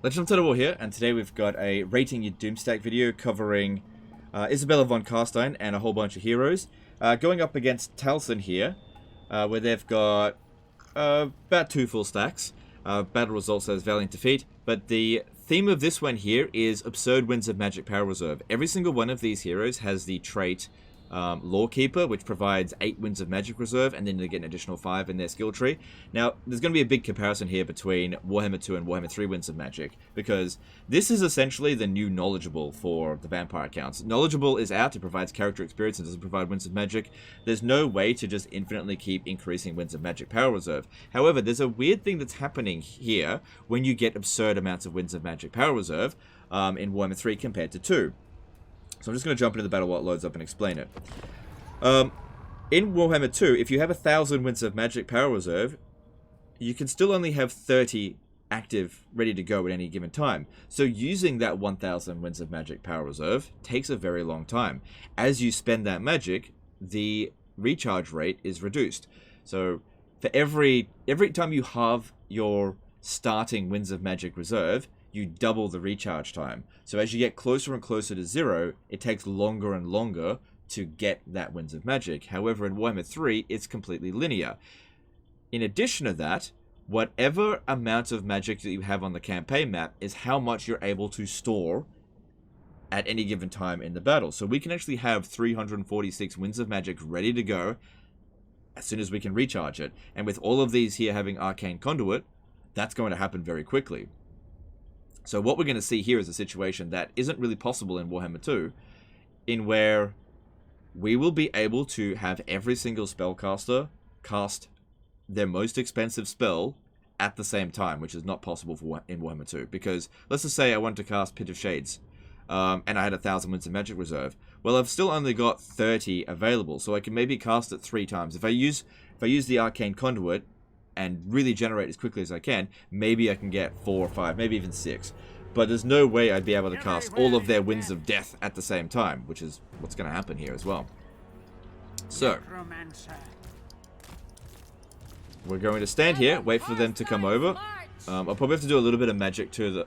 Legend of Total War here, and today we've got a rating your Doomstack video covering Isabella von Carstein and a whole bunch of heroes. Going up against Taliesin here, where they've got about 2 full stacks. Battle result says Valiant Defeat, but the theme of this one here is Absurd Winds of Magic Power Reserve. Every single one of these heroes has the trait Lawkeeper, which provides 8 Winds of Magic Reserve, and then they get an additional 5 in their skill tree. Now, there's going to be a big comparison here between Warhammer 2 and Warhammer 3 Winds of Magic, because this is essentially the new Knowledgeable for the Vampire accounts. Knowledgeable is out, it provides character experience, and doesn't provide Winds of Magic. There's no way to just infinitely keep increasing Winds of Magic Power Reserve. However, there's a weird thing that's happening here when you get absurd amounts of Winds of Magic Power Reserve in Warhammer 3 compared to 2. So I'm just going to jump into the battle while it loads up and explain it. In Warhammer 2, if you have 1,000 Winds of Magic Power Reserve, you can still only have 30 active, ready to go at any given time. So using that 1,000 Winds of Magic Power Reserve takes a very long time. As you spend that magic, the recharge rate is reduced. So for every time you halve your starting Winds of Magic Reserve, you double the recharge time. So as you get closer and closer to 0, it takes longer and longer to get that Winds of Magic. However, in Warhammer 3, it's completely linear. In addition to that, whatever amount of magic that you have on the campaign map is how much you're able to store at any given time in the battle. So we can actually have 346 Winds of Magic ready to go as soon as we can recharge it. And with all of these here having Arcane Conduit, that's going to happen very quickly. So what we're going to see here is a situation that isn't really possible in Warhammer 2, in where we will be able to have every single spellcaster cast their most expensive spell at the same time, which is not possible in Warhammer 2. Because let's just say I want to cast Pit of Shades, and I had 1,000 Winds of Magic Reserve. Well, I've still only got 30 available, so I can maybe cast it 3 times. If I use the Arcane Conduit and really generate as quickly as I can, maybe I can get 4 or 5, maybe even 6. But there's no way I'd be able to cast all of their Winds of Death at the same time, which is what's going to happen here as well. So, we're going to stand here, wait for them to come over. I'll probably have to do a little bit of magic to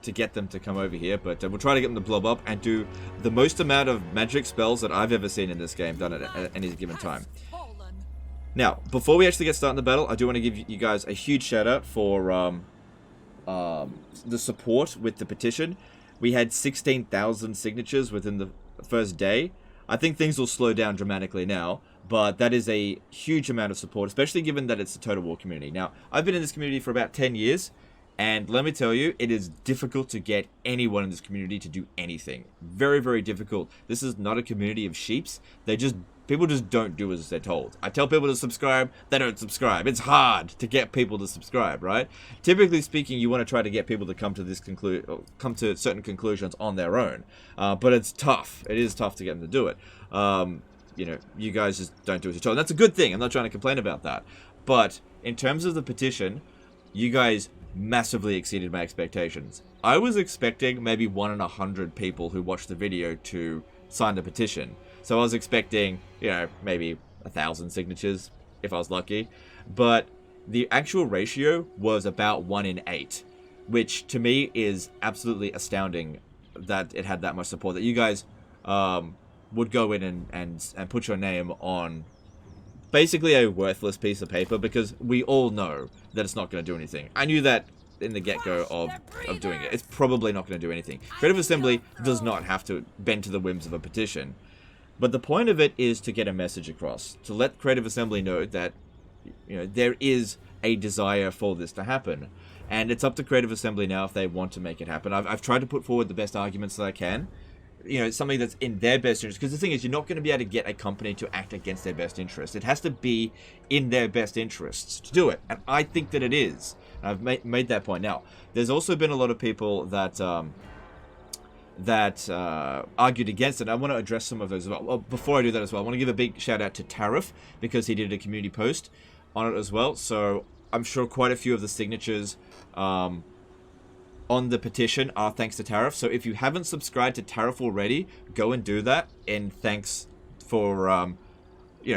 get them to come over here, but we'll try to get them to blob up and do the most amount of magic spells that I've ever seen in this game done at any given time. Now, before we actually get started in the battle, I do want to give you guys a huge shout out for the support with the petition. We had 16,000 signatures within the first day. I think things will slow down dramatically now, but that is a huge amount of support, especially given that it's a Total War community. Now, I've been in this community for about 10 years, and let me tell you, it is difficult to get anyone in this community to do anything. Very, very difficult. This is not a community of sheeps. People just don't do as they're told. I tell people to subscribe, they don't subscribe. It's hard to get people to subscribe, right? Typically speaking, you want to try to get people to come to certain conclusions on their own. But it's tough. It is tough to get them to do it. You know, you guys just don't do as you're told. And that's a good thing. I'm not trying to complain about that. But in terms of the petition, you guys massively exceeded my expectations. I was expecting maybe 1 in 100 people who watched the video to sign the petition. So I was expecting, you know, maybe 1,000 signatures if I was lucky. But the actual ratio was about 1 in 8, which to me is absolutely astounding that it had that much support. That you guys would go in and put your name on basically a worthless piece of paper, because we all know that it's not going to do anything. I knew that in the get-go of doing it. It's probably not going to do anything. Creative Assembly does not have to bend to the whims of a petition. But the point of it is to get a message across, to let Creative Assembly know that, you know, there is a desire for this to happen. And it's up to Creative Assembly now if they want to make it happen. I've tried to put forward the best arguments that I can. You know, something that's in their best interest. Because the thing is, you're not going to be able to get a company to act against their best interest. It has to be in their best interests to do it. And I think that it is. I've made that point. Now, there's also been a lot of people that argued against it. I want to address some of those as well. Well, before I do that as well, I want to give a big shout out to Tariff, because he did a community post on it as well. So I'm sure quite a few of the signatures on the petition are thanks to Tariff. So if you haven't subscribed to Tariff already, go and do that. And thanks for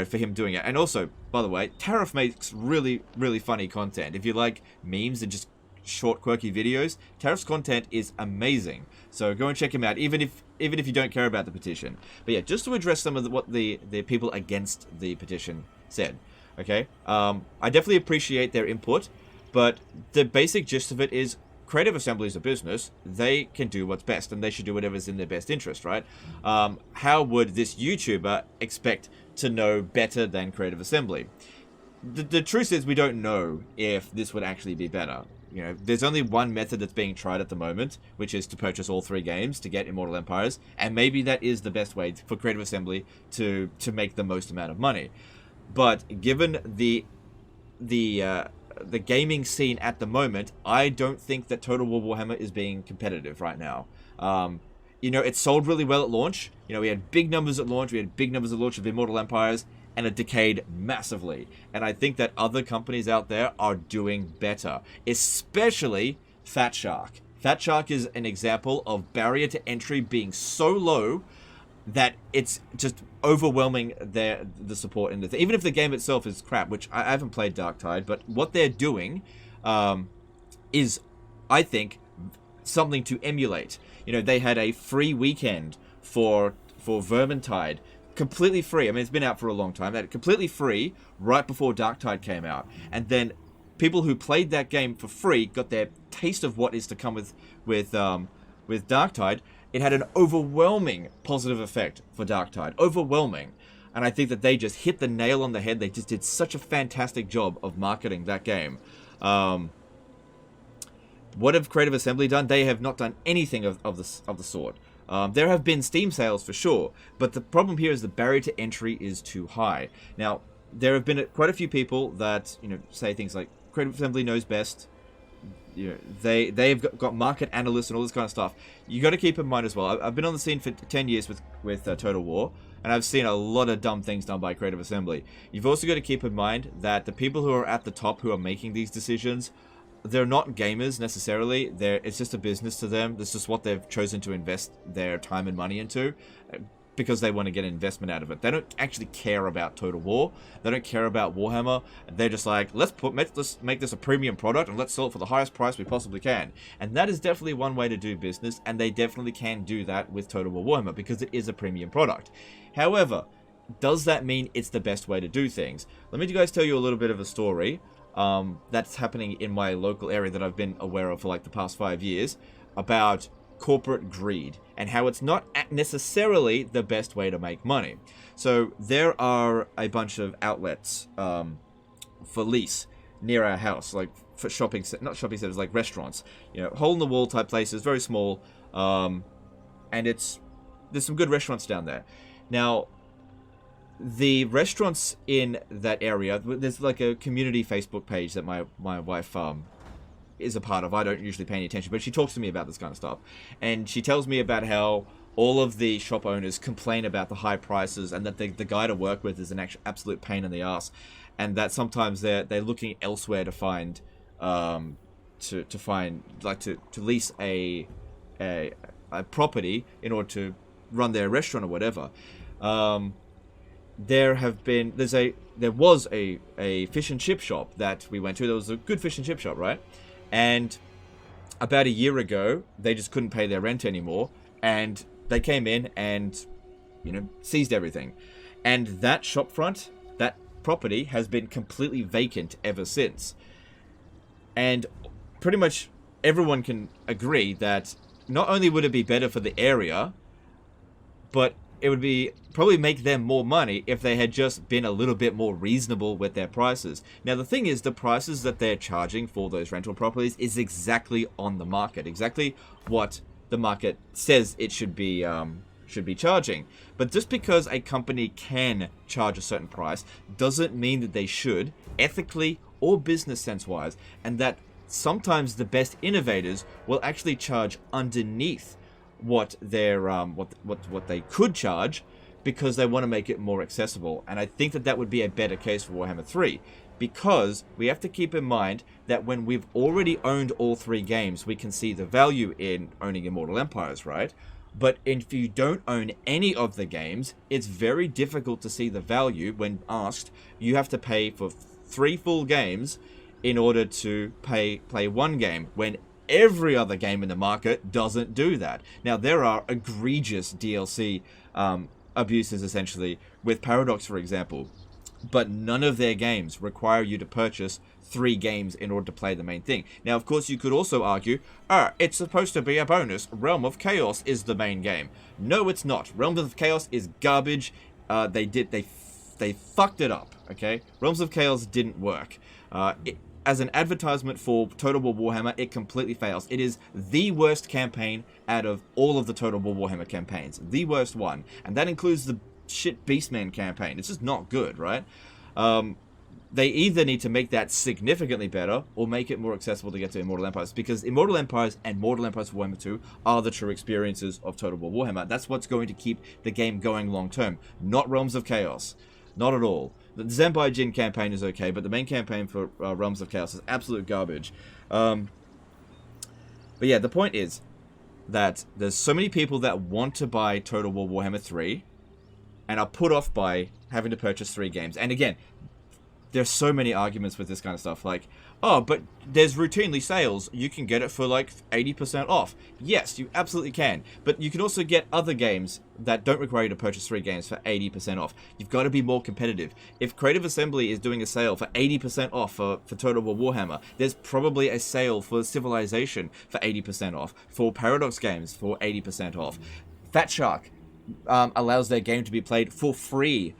for him doing it. And also, by the way, Tariff makes really, really funny content. If you like memes and just short, quirky videos. Tariff's content is amazing. So go and check him out, even if you don't care about the petition. But yeah, just to address some of what the people against the petition said. Okay, I definitely appreciate their input, but the basic gist of it is Creative Assembly is a business. They can do what's best, and they should do whatever's in their best interest, right? How would this YouTuber expect to know better than Creative Assembly? The truth is we don't know if this would actually be better. You know, there's only one method that's being tried at the moment, which is to purchase all 3 games to get Immortal Empires, and maybe that is the best way for Creative Assembly to make the most amount of money. But given the gaming scene at the moment, I don't think that Total War Warhammer is being competitive right now. You know, it sold really well at launch. You know, we had big numbers at launch. We had big numbers at launch of Immortal Empires, and it decayed massively. And I think that other companies out there are doing better, especially Fat Shark. Fat Shark is an example of barrier to entry being so low that it's just overwhelming the support in the thing. Even if the game itself is crap, which I haven't played Darktide, but what they're doing is, I think, something to emulate. You know, they had a free weekend for Vermintide, completely free. I mean, it's been out for a long time. They had it completely free right before Darktide came out, and then people who played that game for free got their taste of what is to come with Darktide. It had an overwhelming positive effect for Darktide. Overwhelming. And I think that they just hit the nail on the head. They just did such a fantastic job of marketing that game. What have Creative Assembly done? They have not done anything of the sort. There have been Steam sales for sure, but the problem here is the barrier to entry is too high. Now, there have been quite a few people that, you know, say things like Creative Assembly knows best. You know, they've got market analysts and all this kind of stuff. You got to keep in mind as well. I've been on the scene for 10 years with Total War, and I've seen a lot of dumb things done by Creative Assembly. You've also got to keep in mind that the people who are at the top who are making these decisions, they're not gamers necessarily. It's just a business to them. This is what they've chosen to invest their time and money into, because they want to get an investment out of it. They don't actually care about Total War. They don't care about Warhammer. They're just like, let's make this a premium product and let's sell it for the highest price we possibly can. And that is definitely one way to do business, and they definitely can do that with Total War Warhammer because it is a premium product. However, does that mean it's the best way to do things? Let me guys tell you a little bit of a story that's happening in my local area that I've been aware of for like the past 5 years about corporate greed and how it's not necessarily the best way to make money. So there are a bunch of outlets for lease near our house, like for not shopping centers, like restaurants, you know, hole in the wall type places, very small, and there's some good restaurants down there. Now, the restaurants in that area, there's like a community Facebook page that my wife is a part of. I don't usually pay any attention, but she talks to me about this kind of stuff, and she tells me about how all of the shop owners complain about the high prices, and that the guy to work with is an absolute pain in the ass, and that sometimes they're looking elsewhere to find to lease a property in order to run their restaurant or whatever. There was a fish and chip shop that we went to. There was a good fish and chip shop, right? And about a year ago, they just couldn't pay their rent anymore, and they came in and, you know, seized everything. And that shopfront, that property, has been completely vacant ever since. And pretty much everyone can agree that not only would it be better for the area, but it would probably make them more money if they had just been a little bit more reasonable with their prices. Now, the thing is, the prices that they're charging for those rental properties is exactly on the market, exactly what the market says it should be charging. But just because a company can charge a certain price doesn't mean that they should, ethically or business sense-wise, and that sometimes the best innovators will actually charge underneath what their what they could charge, because they want to make it more accessible. And I think that would be a better case for Warhammer 3, because we have to keep in mind that when we've already owned all 3 games, we can see the value in owning Immortal Empires, right? But if you don't own any of the games, it's very difficult to see the value when asked. You have to pay for 3 full games, in order to play one game when every other game in the market doesn't do that. Now, there are egregious DLC abuses, essentially, with Paradox, for example, but none of their games require you to purchase 3 games in order to play the main thing. Now, of course, you could also argue, it's supposed to be a bonus. Realm of Chaos is the main game. No, it's not. Realms of Chaos is garbage. They fucked it up, okay? Realms of Chaos didn't work. As an advertisement for Total War Warhammer, it completely fails. It is the worst campaign out of all of the Total War Warhammer campaigns. The worst one. And that includes the shit Beastman campaign. It's just not good, right? They either need to make that significantly better or make it more accessible to get to Immortal Empires, because Immortal Empires and Mortal Empires Warhammer 2 are the true experiences of Total War Warhammer. That's what's going to keep the game going long term, not Realms of Chaos. Not at all. The Zenbai Jin campaign is okay, but the main campaign for Realms of Chaos is absolute garbage. But yeah, the point is that there's so many people that want to buy Total War Warhammer 3 and are put off by having to purchase 3 games. And again, there's so many arguments with this kind of stuff, like, oh, but there's routinely sales. You can get it for like 80% off. Yes, you absolutely can. But you can also get other games that don't require you to purchase 3 games for 80% off. You've got to be more competitive. If Creative Assembly is doing a sale for 80% off for Total War Warhammer, there's probably a sale for Civilization for 80% off, for Paradox games for 80% off. Fat Shark allows their game to be played for free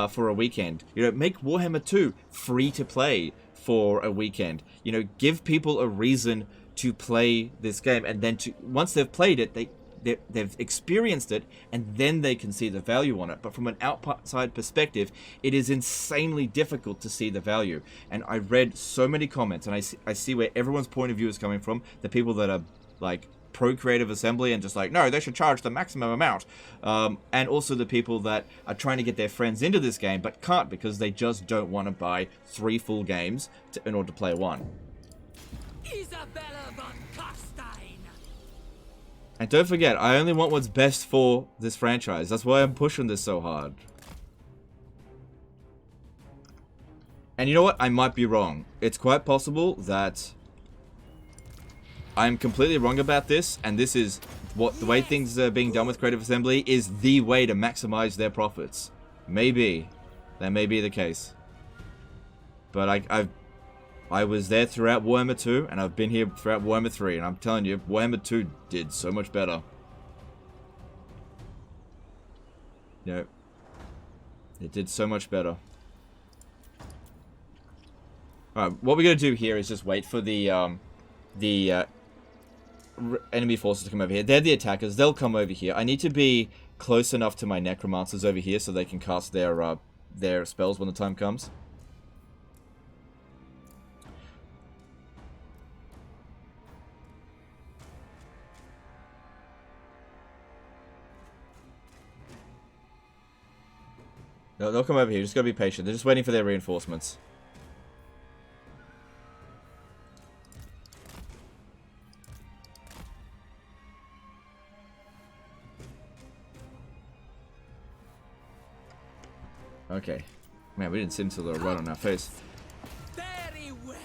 for a weekend. You know, make Warhammer 2 free to play for a weekend. You know, give people a reason to play this game, and then once they've played it, they've experienced it, and then they can see the value on it. But from an outside perspective, it is insanely difficult to see the value. And I read so many comments, and I see where everyone's point of view is coming from. The people that are like pro Creative Assembly and just like, no, they should charge the maximum amount. And also the people that are trying to get their friends into this game but can't because they just don't want to buy 3 full games in order to play 1. Isabella von Carstein. And don't forget, I only want what's best for this franchise. That's why I'm pushing this so hard. And you know what? I might be wrong. It's quite possible that I'm completely wrong about this, and this is what the way things are being done with Creative Assembly is the way to maximize their profits. Maybe. That may be the case. But I was there throughout Warhammer 2, and I've been here throughout Warhammer 3, and I'm telling you, Warhammer 2 did so much better. You know, it did so much better. Alright, what we're going to do here is just wait for the enemy forces to come over here. They're the attackers. They'll come over here. I need to be close enough to my necromancers over here so they can cast their spells when the time comes. They'll come over here. Just gotta be patient. They're just waiting for their reinforcements. Okay. Man, we didn't seem to the right on our face. Very well.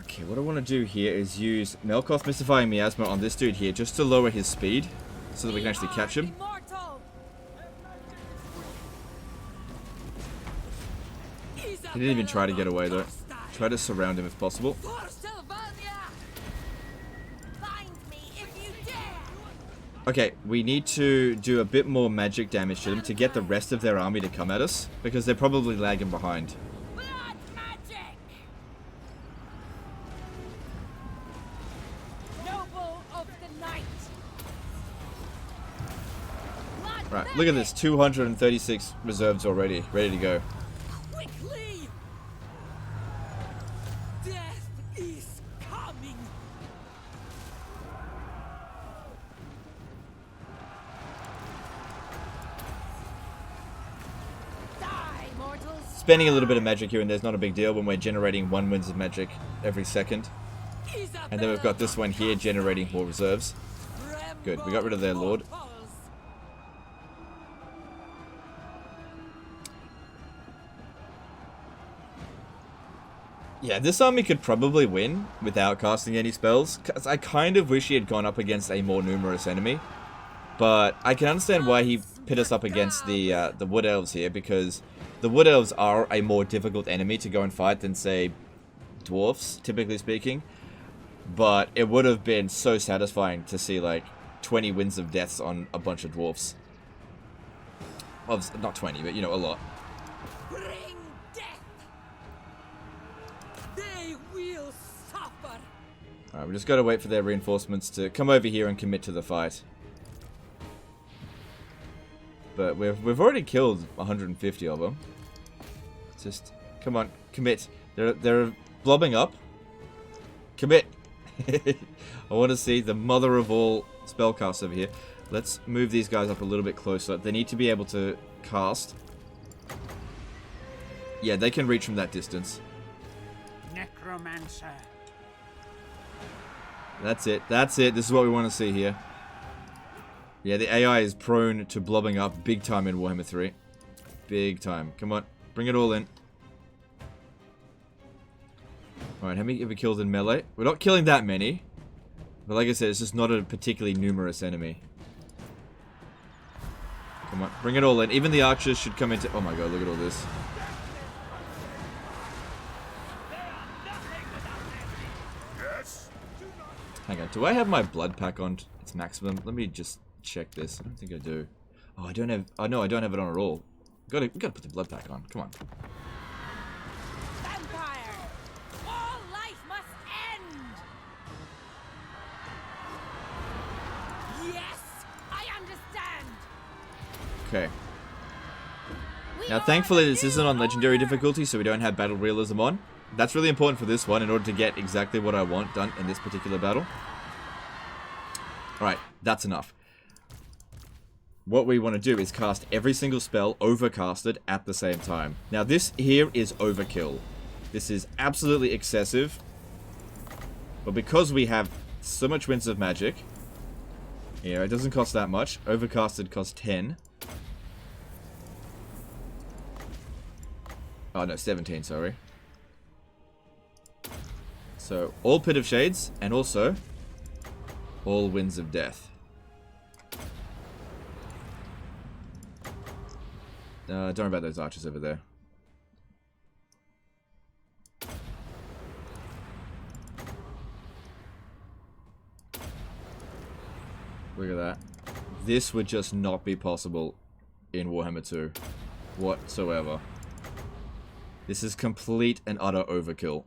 Okay, what I want to do here is use Melkoth Mystifying Miasma on this dude here just to lower his speed so that we can actually catch him. He didn't even try to get away though. Try to surround him if possible. Okay, we need to do a bit more magic damage to them to get the rest of their army to come at us, because they're probably lagging behind. Right, look at this, 236 reserves already, ready to go. Quickly! Death is coming! Die, mortals! Spending a little bit of magic here and there's not a big deal when we're generating 1 winds of magic every second. And then we've got this one here generating more reserves. Good, we got rid of their lord. Yeah, this army could probably win without casting any spells, because I kind of wish he had gone up against a more numerous enemy. But I can understand why he pit us up against the Wood Elves here, because the Wood Elves are a more difficult enemy to go and fight than, say, Dwarfs, typically speaking. But it would have been so satisfying to see, like, 20 Winds of Deaths on a bunch of Dwarfs. Well, not 20, but, you know, a lot. Bring death. They will suffer. Alright, we just gotta wait for their reinforcements to come over here and commit to the fight. But we've already killed 150 of them. Just, come on, commit. They're blobbing up. Commit. I want to see the mother of all spellcasts over here. Let's move these guys up a little bit closer. They need to be able to cast. Yeah, they can reach from that distance. Necromancer. That's it. That's it. This is what we want to see here. Yeah, the AI is prone to blobbing up big time in Warhammer 3. Big time. Come on. Bring it all in. Alright, how many have we killed in melee? We're not killing that many. But like I said, it's just not a particularly numerous enemy. Come on. Bring it all in. Even the archers should come into... Oh my god, look at all this. Hang on. Do I have my blood pack on its maximum? Let me just check this. I don't think I do. Oh, I don't have... Oh, no, I don't have it on at all. We gotta put the blood pack on. Come on. Vampire. All life must end. Yes, I understand. Okay. Now, thankfully, this isn't on legendary difficulty, so we don't have battle realism on. That's really important for this one in order to get exactly what I want done in this particular battle. Alright, that's enough. What we want to do is cast every single spell overcasted at the same time. Now, this here is overkill. This is absolutely excessive. But because we have so much Winds of Magic, yeah, it doesn't cost that much. Overcasted costs 10. Oh, no, 17, sorry. So, all Pit of Shades, and also all Winds of Death. Don't worry about those archers over there. Look at that. This would just not be possible in Warhammer 2 whatsoever. This is complete and utter overkill.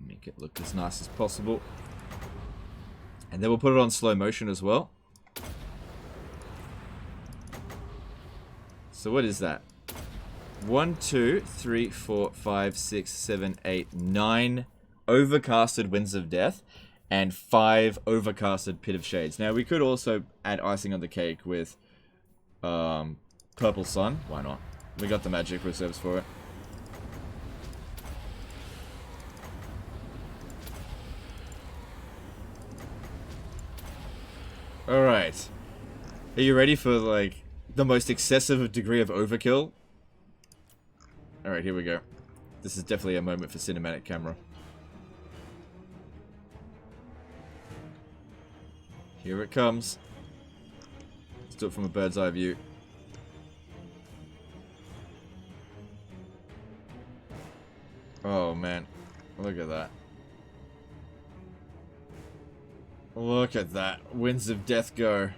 Make it look as nice as possible. And then we'll put it on slow motion as well. So what is that? 1, 2, 3, 4, 5, 6, 7, 8, 9 overcasted Winds of Death. And 5 overcasted Pit of Shades. Now, we could also add icing on the cake with Purple Sun. Why not? We got the magic reserves for it. Alright. Are you ready for, like, the most excessive degree of overkill? Alright, here we go. This is definitely a moment for cinematic camera. Here it comes. Let's do it from a bird's eye view. Oh man, look at that. Look at that. Winds of Death go.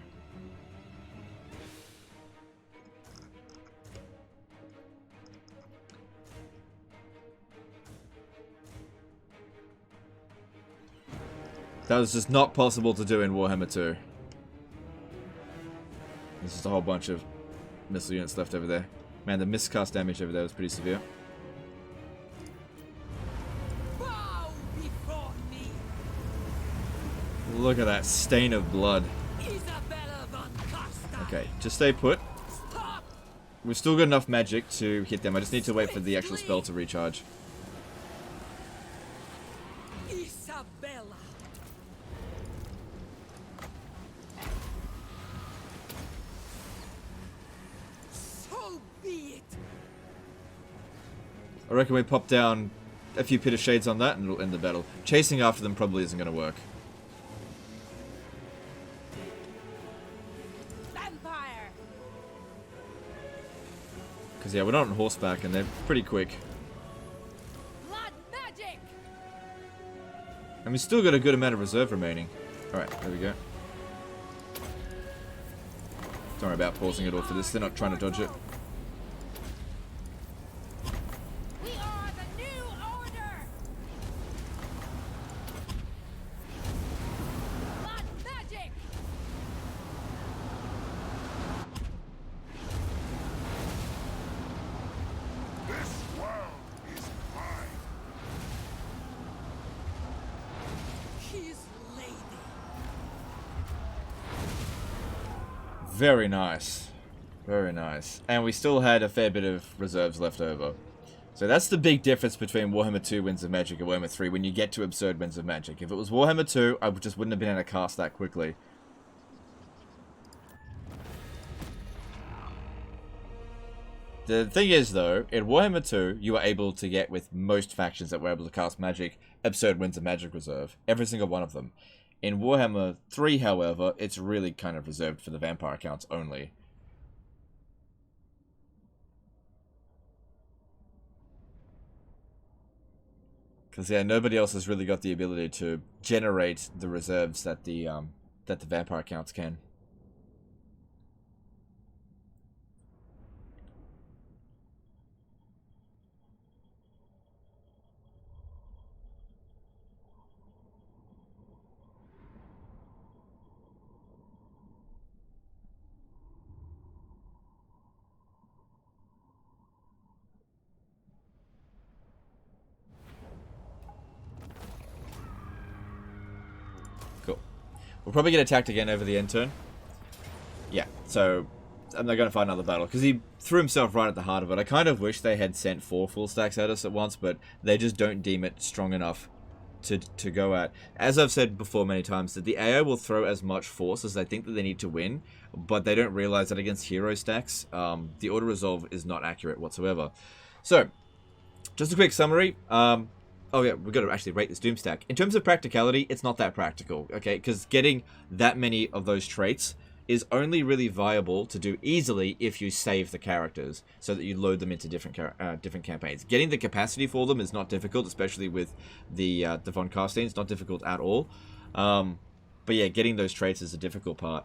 That was just not possible to do in Warhammer 2. There's just a whole bunch of missile units left over there. Man, the miscast damage over there was pretty severe. Bow before me. Look at that stain of blood. Isabella von Costa. Okay, just stay put. Stop. We've still got enough magic to hit them. I just need to wait for the actual spell to recharge. Isabella. I reckon we pop down a few Pit of Shades on that and it'll end the battle. Chasing after them probably isn't going to work. Vampire. Because, yeah, we're not on horseback and they're pretty quick. Blood magic. And we still got a good amount of reserve remaining. Alright, there we go. Don't worry about pausing it all for this. They're not trying to dodge it. We are the new order. Blood magic. This world is mine. His lady. Very nice. Very nice. And we still had a fair bit of reserves left over. So that's the big difference between Warhammer 2 Winds of Magic and Warhammer 3 when you get to Absurd Winds of Magic. If it was Warhammer 2, I just wouldn't have been able to cast that quickly. The thing is, though, in Warhammer 2, you were able to get with most factions that were able to cast Magic, Absurd Winds of Magic Reserve. Every single one of them. In Warhammer 3, however, it's really kind of reserved for the vampire accounts only. Because, yeah, nobody else has really got the ability to generate the reserves that the vampire accounts can. Cool. We'll probably get attacked again over the end turn. Yeah, so I'm not going to fight another battle, because he threw himself right at the heart of it. I kind of wish they had sent 4 full stacks at us at once, but they just don't deem it strong enough to go at. As I've said before many times, that the AI will throw as much force as they think that they need to win, but they don't realize that against hero stacks, the auto-resolve is not accurate whatsoever. So, just a quick summary. Oh yeah, we've got to actually rate this Doom stack. In terms of practicality, it's not that practical, okay? Because getting that many of those traits is only really viable to do easily if you save the characters, so that you load them into different campaigns. Getting the capacity for them is not difficult, especially with the Von Carstein. It's not difficult at all. But yeah, getting those traits is the difficult part.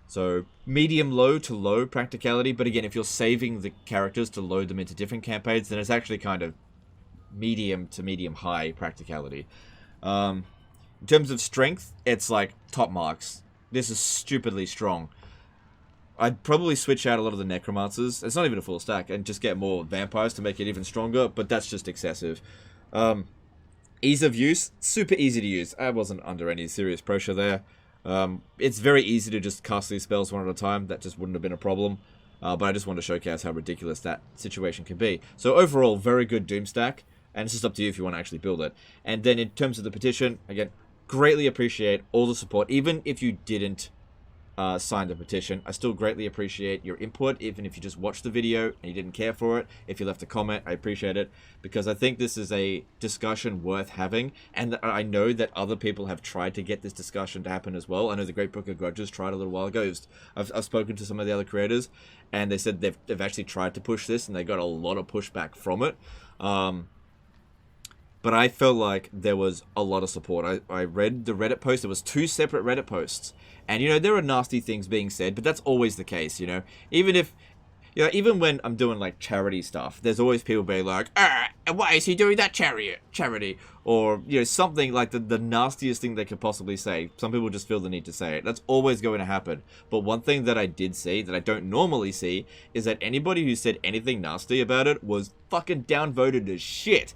So, medium-low to low practicality, but again, if you're saving the characters to load them into different campaigns, then it's actually kind of medium to medium-high practicality. In terms of strength, it's like top marks. This is stupidly strong. I'd probably switch out a lot of the necromancers. It's not even a full stack, and just get more vampires to make it even stronger, but that's just excessive. Ease of use, super easy to use. I wasn't under any serious pressure there. It's very easy to just cast these spells one at a time. That just wouldn't have been a problem. But I just want to showcase how ridiculous that situation can be. So overall, very good Doom stack. And it's just up to you if you want to actually build it. And then in terms of the petition, again, greatly appreciate all the support. Even if you didn't sign the petition, I still greatly appreciate your input. Even if you just watched the video and you didn't care for it, if you left a comment, I appreciate it. Because I think this is a discussion worth having. And I know that other people have tried to get this discussion to happen as well. I know the Great Book of Grudges tried a little while ago. I've spoken to some of the other creators, and they said they've actually tried to push this, and they got a lot of pushback from it. But I felt like there was a lot of support. I read the Reddit post. There was 2 separate Reddit posts. And, you know, there are nasty things being said, but that's always the case, you know. Even when I'm doing, like, charity stuff, there's always people being like, why is he doing that charity? Or, you know, something like the nastiest thing they could possibly say. Some people just feel the need to say it. That's always going to happen. But one thing that I did see, that I don't normally see, is that anybody who said anything nasty about it was fucking downvoted as shit.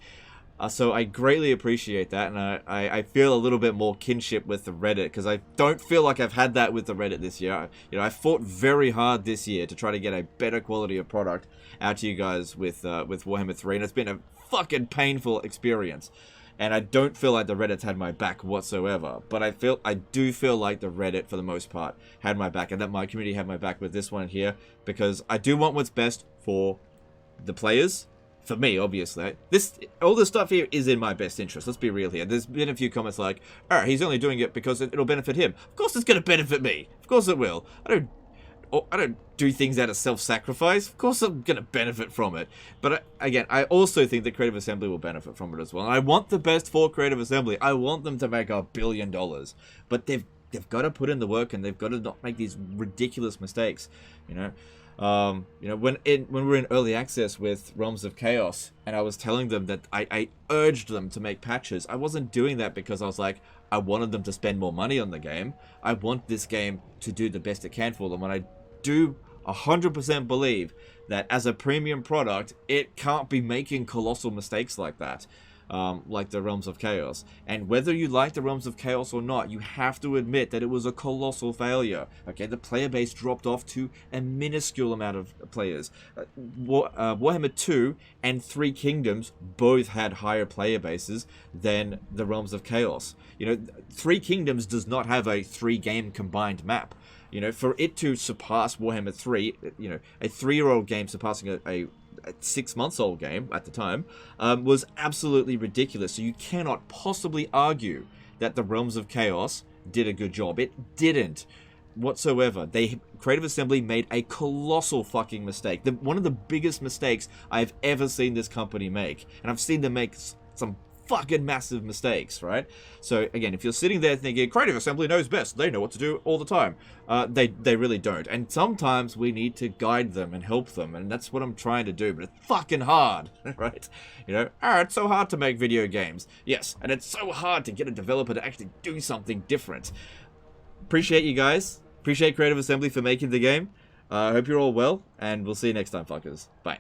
So I greatly appreciate that, and I feel a little bit more kinship with the Reddit, because I don't feel like I've had that with the Reddit this year. I fought very hard this year to try to get a better quality of product out to you guys with Warhammer 3, and it's been a fucking painful experience. And I don't feel like the Reddit's had my back whatsoever, but I do feel like the Reddit, for the most part, had my back, and that my community had my back with this one here, because I do want what's best for the players, for me, obviously. All this stuff here is in my best interest. Let's be real here. There's been a few comments like, "Oh, he's only doing it because it'll benefit him." Of course, it's going to benefit me. Of course, it will. I don't do things out of self-sacrifice. Of course, I'm going to benefit from it. But again, I also think that Creative Assembly will benefit from it as well. And I want the best for Creative Assembly. I want them to make $1 billion, but they've got to put in the work and they've got to not make these ridiculous mistakes. You know. When we were in early access with Realms of Chaos, and I was telling them that I urged them to make patches, I wasn't doing that because I was like, I wanted them to spend more money on the game. I want this game to do the best it can for them, and I do 100% believe that as a premium product, it can't be making colossal mistakes like that. Like the Realms of Chaos. And whether you like the Realms of Chaos or not, you have to admit that it was a colossal failure. Okay, the player base dropped off to a minuscule amount of players. Warhammer 2 and 3 Kingdoms both had higher player bases than the Realms of Chaos. You know, 3 Kingdoms does not have a 3-game combined map. You know, for it to surpass Warhammer 3, you know, a 3-year-old game surpassing a 6-month-old game at the time, was absolutely ridiculous. So you cannot possibly argue that the Realms of Chaos did a good job. It didn't whatsoever. Creative Assembly made a colossal fucking mistake. One of the biggest mistakes I've ever seen this company make. And I've seen them make some fucking massive mistakes, right? So again, if you're sitting there thinking Creative Assembly knows best, they know what to do all the time, they really don't. And sometimes we need to guide them and help them, and that's what I'm trying to do. But it's fucking hard, right? You know, it's so hard to make video games. Yes, and it's so hard to get a developer to actually do something different. Appreciate you guys. Appreciate Creative Assembly for making the game. I hope you're all well, and we'll see you next time, fuckers. Bye.